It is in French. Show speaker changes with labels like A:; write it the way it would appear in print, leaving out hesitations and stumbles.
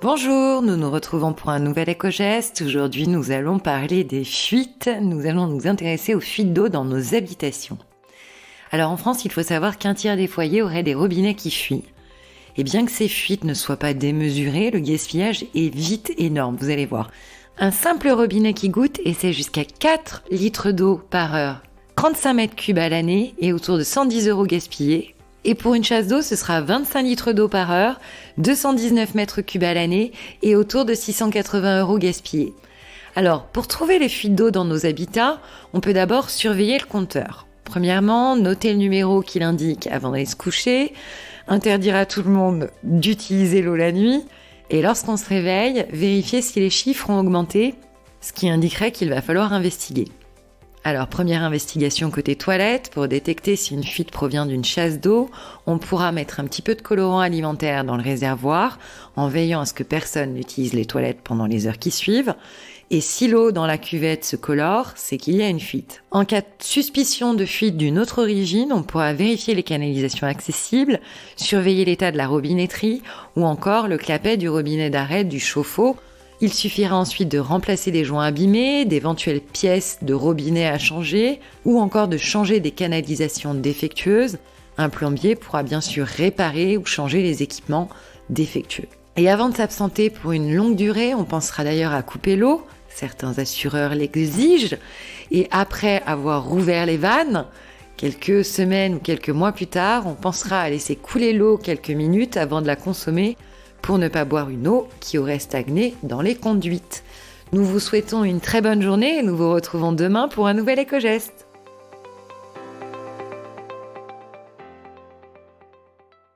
A: Bonjour, nous nous retrouvons pour un nouvel éco-geste. Aujourd'hui, nous allons parler des fuites. Nous allons nous intéresser aux fuites d'eau dans nos habitations. Alors en France, il faut savoir qu'un tiers des foyers auraient des robinets qui fuient. Et bien que ces fuites ne soient pas démesurées, le gaspillage est vite énorme, vous allez voir. Un simple robinet qui goutte et c'est jusqu'à 4 litres d'eau par heure. 35 mètres cubes à l'année et autour de 110 € gaspillés. Et pour une chasse d'eau, ce sera 25 litres d'eau par heure, 219 mètres cubes à l'année et autour de 680 € gaspillés. Alors, pour trouver les fuites d'eau dans nos habitats, on peut d'abord surveiller le compteur. Premièrement, noter le numéro qu'il indique avant d'aller se coucher, interdire à tout le monde d'utiliser l'eau la nuit, et lorsqu'on se réveille, vérifier si les chiffres ont augmenté, ce qui indiquerait qu'il va falloir investiguer. Alors, première investigation côté toilette, pour détecter si une fuite provient d'une chasse d'eau, on pourra mettre un petit peu de colorant alimentaire dans le réservoir, en veillant à ce que personne n'utilise les toilettes pendant les heures qui suivent. Et si l'eau dans la cuvette se colore, c'est qu'il y a une fuite. En cas de suspicion de fuite d'une autre origine, on pourra vérifier les canalisations accessibles, surveiller l'état de la robinetterie ou encore le clapet du robinet d'arrêt du chauffe-eau. Il suffira ensuite de remplacer des joints abîmés, d'éventuelles pièces de robinet à changer ou encore de changer des canalisations défectueuses. Un plombier pourra bien sûr réparer ou changer les équipements défectueux. Et avant de s'absenter pour une longue durée, on pensera d'ailleurs à couper l'eau. Certains assureurs l'exigent. Et après avoir rouvert les vannes, quelques semaines ou quelques mois plus tard, on pensera à laisser couler l'eau quelques minutes avant de la consommer pour ne pas boire une eau qui aurait stagné dans les conduites. Nous vous souhaitons une très bonne journée et nous vous retrouvons demain pour un nouvel éco-geste.